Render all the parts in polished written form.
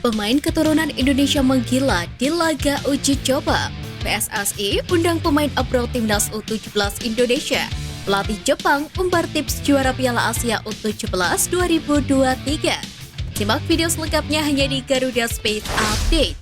Pemain keturunan Indonesia menggila di laga uji coba. PSSI undang pemain abroad timnas U17 Indonesia. Pelatih Jepang umbar tips juara Piala Asia U17 2023. Simak video selengkapnya hanya di Garuda Space Update.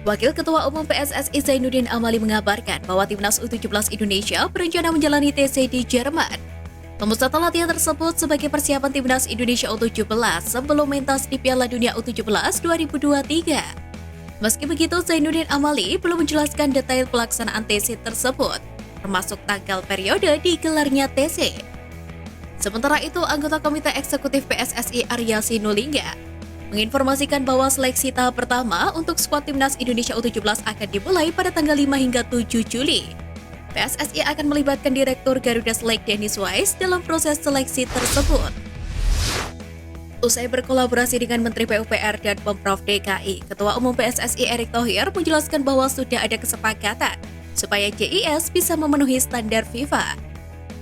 Wakil Ketua Umum PSSI Zainuddin Amali mengabarkan bahwa timnas U17 Indonesia berencana menjalani TC di Jerman. Pemusatan latihan tersebut sebagai persiapan timnas Indonesia U17 sebelum mentas di Piala Dunia U17 2023. Meski begitu, Zainuddin Amali belum menjelaskan detail pelaksanaan TC tersebut, termasuk tanggal periode digelarnya TC. Sementara itu, anggota Komite Eksekutif PSSI Arya Sinulinga menginformasikan bahwa seleksi tahap pertama untuk skuad timnas Indonesia U17 akan dimulai pada tanggal 5 hingga 7 Juli. PSSI akan melibatkan Direktur Garuda Select Dennis Wise dalam proses seleksi tersebut. Usai berkolaborasi dengan Menteri PUPR dan Pemprov DKI, Ketua Umum PSSI Erick Thohir menjelaskan bahwa sudah ada kesepakatan supaya JIS bisa memenuhi standar FIFA.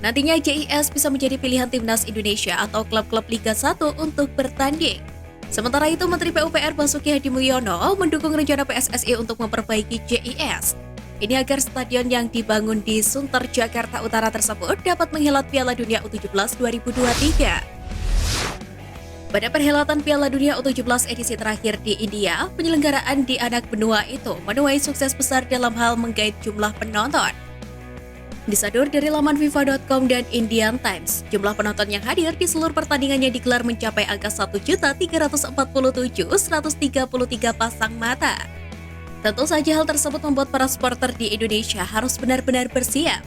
Nantinya JIS bisa menjadi pilihan timnas Indonesia atau klub-klub Liga 1 untuk bertanding. Sementara itu, Menteri PUPR Basuki Hadi Mulyono mendukung rencana PSSI untuk memperbaiki JIS. Ini agar stadion yang dibangun di Sunter, Jakarta Utara tersebut dapat menghelat Piala Dunia U17 2023. Pada perhelatan Piala Dunia U17 edisi terakhir di India, penyelenggaraan di anak benua itu menuai sukses besar dalam hal menggait jumlah penonton. Disadur dari laman FIFA.com dan Indian Times, jumlah penonton yang hadir di seluruh pertandingannya digelar mencapai angka 1.347.133 pasang mata. Tentu saja hal tersebut membuat para supporter di Indonesia harus benar-benar bersiap.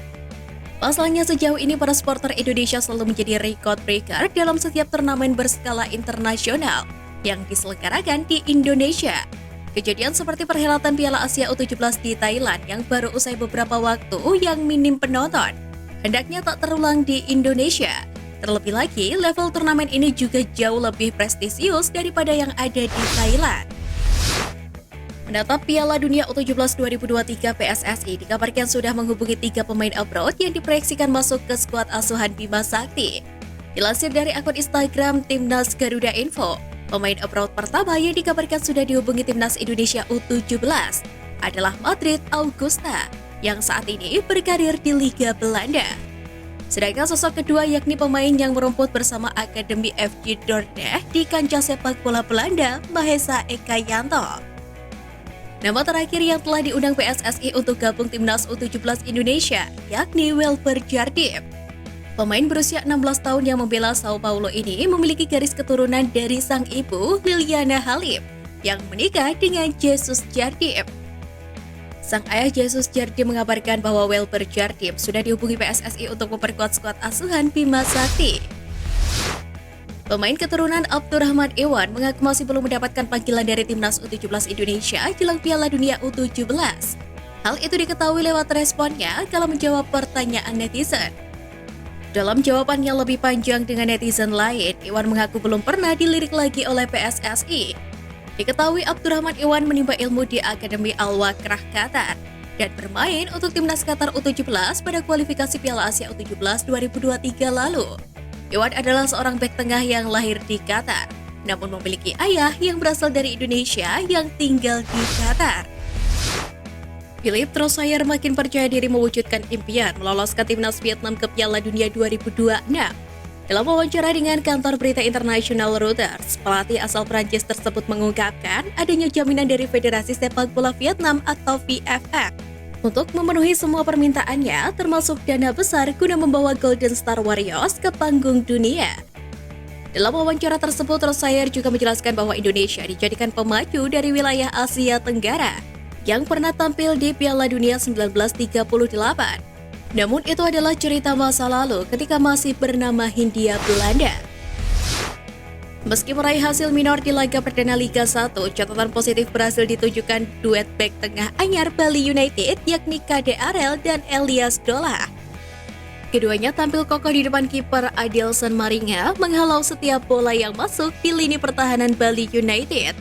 Pasalnya sejauh ini para supporter Indonesia selalu menjadi record breaker dalam setiap turnamen berskala internasional yang diselenggarakan di Indonesia. Kejadian seperti perhelatan Piala Asia U17 di Thailand yang baru usai beberapa waktu yang minim penonton, hendaknya tak terulang di Indonesia. Terlebih lagi, level turnamen ini juga jauh lebih prestisius daripada yang ada di Thailand. Menatap Piala Dunia U17 2023, PSSI dikabarkan sudah menghubungi 3 pemain abroad yang diproyeksikan masuk ke skuad asuhan Bima Sakti. Dilansir dari akun Instagram Timnas Garuda Info, pemain abroad pertama yang dikabarkan sudah dihubungi Timnas Indonesia U17 adalah Madrid Augusta yang saat ini berkarir di Liga Belanda. Sedangkan sosok kedua yakni pemain yang merumput bersama Akademi FC Dordrecht di kancah sepak bola Belanda, Mahesa Eka Yanto. Nama terakhir yang telah diundang PSSI untuk gabung Timnas U17 Indonesia, yakni Welper Jardim. Pemain berusia 16 tahun yang membela Sao Paulo ini memiliki garis keturunan dari sang ibu, Liliana Halim, yang menikah dengan Jesus Jardim. Sang ayah Jesus Jardim mengabarkan bahwa Welper Jardim sudah dihubungi PSSI untuk memperkuat skuad asuhan Bima Sakti. Pemain keturunan Abdurrahman Iwan mengaku masih belum mendapatkan panggilan dari Timnas U17 Indonesia jelang Piala Dunia U17. Hal itu diketahui lewat responnya kala menjawab pertanyaan netizen. Dalam jawabannya lebih panjang dengan netizen lain, Iwan mengaku belum pernah dilirik lagi oleh PSSI. Diketahui Abdurrahman Iwan menimba ilmu di Akademi Al-Wakrah Qatar dan bermain untuk Timnas Qatar U17 pada kualifikasi Piala Asia U17 2023 lalu. Iwan adalah seorang bek tengah yang lahir di Qatar, namun memiliki ayah yang berasal dari Indonesia yang tinggal di Qatar. Philippe Trossayer makin percaya diri mewujudkan impian meloloskan timnas Vietnam ke Piala Dunia 2026. Dalam wawancara dengan kantor berita internasional Reuters, pelatih asal Prancis tersebut mengungkapkan adanya jaminan dari Federasi Sepak Bola Vietnam atau VFF untuk memenuhi semua permintaannya, termasuk dana besar guna membawa Golden Star Warriors ke panggung dunia. Dalam wawancara tersebut, Trossayer juga menjelaskan bahwa Indonesia dijadikan pemacu dari wilayah Asia Tenggara yang pernah tampil di Piala Dunia 1938. Namun itu adalah cerita masa lalu ketika masih bernama Hindia Belanda. Meski meraih hasil minor di laga perdana Liga 1, catatan positif berhasil ditujukan duet bek tengah anyar Bali United yakni Kade Arel dan Elias Dola. Keduanya tampil kokoh di depan kiper Adilson Maringa menghalau setiap bola yang masuk di lini pertahanan Bali United.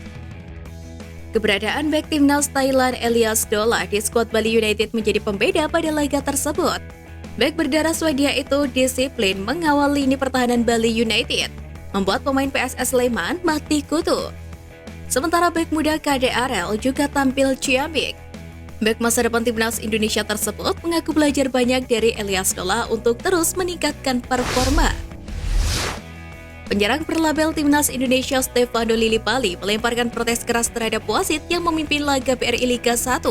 Keberadaan bek timnas Thailand Elias Dola di skuad Bali United menjadi pembeda pada laga tersebut. Bek berdarah Swedia itu disiplin mengawal lini pertahanan Bali United, membuat pemain PSS Sleman mati kutu. Sementara bek muda KDRL juga tampil ciamik. Bek masa depan timnas Indonesia tersebut mengaku belajar banyak dari Elias Dola untuk terus meningkatkan performa. Penyerang berlabel timnas Indonesia Stefano Lillipali melemparkan protes keras terhadap wasit yang memimpin laga BRI Liga 1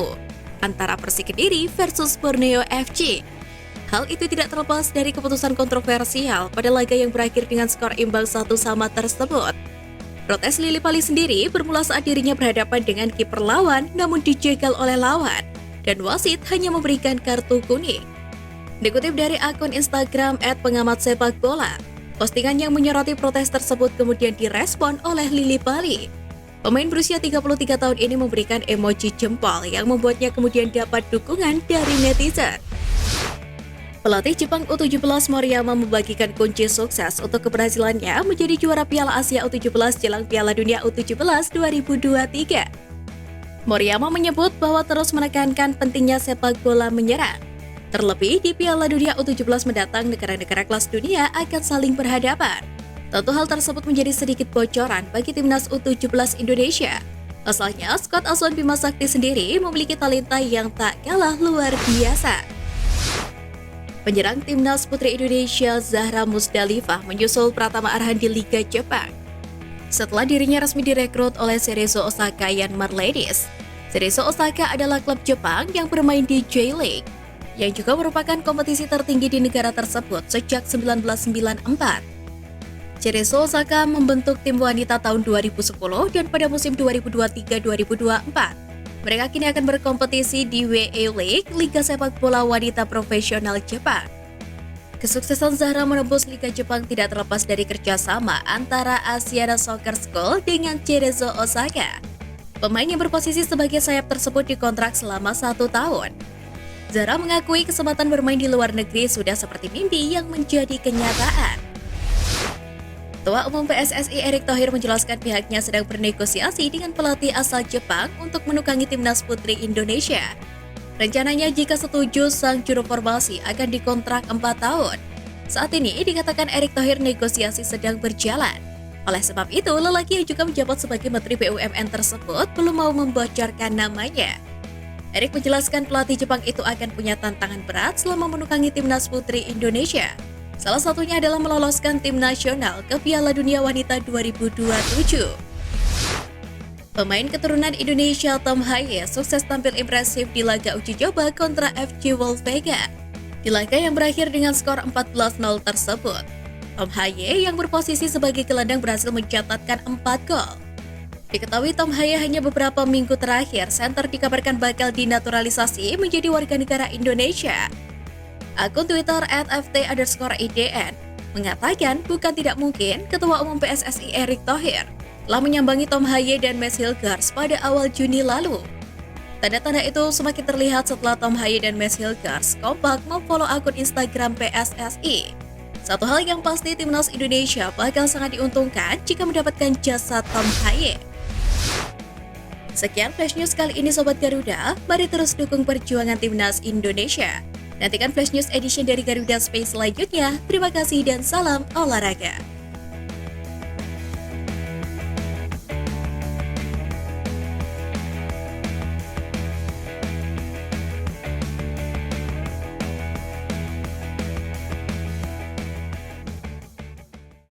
antara Persik Kediri versus Borneo FC. Hal itu tidak terlepas dari keputusan kontroversial pada laga yang berakhir dengan skor imbang 1-1 tersebut. Protes Lillipali sendiri bermula saat dirinya berhadapan dengan kiper lawan namun dijegal oleh lawan dan wasit hanya memberikan kartu kuning. Dikutip dari akun Instagram @pengamatSepakBola, postingan yang menyoroti protes tersebut kemudian direspon oleh Lillipali. Pemain berusia 33 tahun ini memberikan emoji jempol yang membuatnya kemudian dapat dukungan dari netizen. Pelatih Jepang U17 Moriyama membagikan kunci sukses untuk keberhasilannya menjadi juara Piala Asia U17 jelang Piala Dunia U17 2023. Moriyama menyebut bahwa terus menekankan pentingnya sepak bola menyerang. Terlebih di Piala Dunia U17 mendatang, negara-negara kelas dunia akan saling berhadapan. Tentu hal tersebut menjadi sedikit bocoran bagi timnas U17 Indonesia. Pasalnya, skuad asuhan Bima Sakti sendiri memiliki talenta yang tak kalah luar biasa. Penyerang timnas putri Indonesia Zahra Musdalifah menyusul Pratama Arhan di Liga Jepang. Setelah dirinya resmi direkrut oleh Cerezo Osaka Yanmar Ladies. Cerezo Osaka adalah klub Jepang yang bermain di J-League, yang juga merupakan kompetisi tertinggi di negara tersebut sejak 1994. Cerezo Osaka membentuk tim wanita tahun 2010 dan pada musim 2023-2024. Mereka kini akan berkompetisi di WA League, Liga Sepak Bola Wanita Profesional Jepang. Kesuksesan Zahra menembus Liga Jepang tidak terlepas dari kerjasama antara Asiana Soccer School dengan Cerezo Osaka. Pemain yang berposisi sebagai sayap tersebut dikontrak selama 1 tahun. Zahra mengakui kesempatan bermain di luar negeri sudah seperti mimpi yang menjadi kenyataan. Ketua Umum PSSI Erick Thohir menjelaskan pihaknya sedang bernegosiasi dengan pelatih asal Jepang untuk menukangi timnas putri Indonesia. Rencananya jika setuju, sang juru formasi akan dikontrak 4 tahun. Saat ini dikatakan Erick Thohir negosiasi sedang berjalan. Oleh sebab itu, lelaki yang juga menjabat sebagai Menteri BUMN tersebut belum mau membocorkan namanya. Erick menjelaskan pelatih Jepang itu akan punya tantangan berat selama menukangi timnas putri Indonesia. Salah satunya adalah meloloskan tim nasional ke Piala Dunia Wanita 2027. Pemain keturunan Indonesia Tom Haye sukses tampil impresif di laga uji coba kontra FC Wolfsvega. Di laga yang berakhir dengan skor 14-0 tersebut, Tom Haye yang berposisi sebagai gelandang berhasil mencatatkan 4 gol. Diketahui Tom Haye hanya beberapa minggu terakhir, center dikabarkan bakal dinaturalisasi menjadi warga negara Indonesia. Akun Twitter @ft_idn mengatakan bukan tidak mungkin Ketua Umum PSSI Erick Thohir telah menyambangi Tom Haye dan Mads Hilgers pada awal Juni lalu. Tanda-tanda itu semakin terlihat setelah Tom Haye dan Mads Hilgers kompak memfollow akun Instagram PSSI. Satu hal yang pasti, timnas Indonesia bakal sangat diuntungkan jika mendapatkan jasa Tom Haye. Sekian Flash News kali ini Sobat Garuda, mari terus dukung perjuangan timnas Indonesia. Nantikan Flash News Edition dari Garuda Space selanjutnya. Terima kasih dan salam olahraga.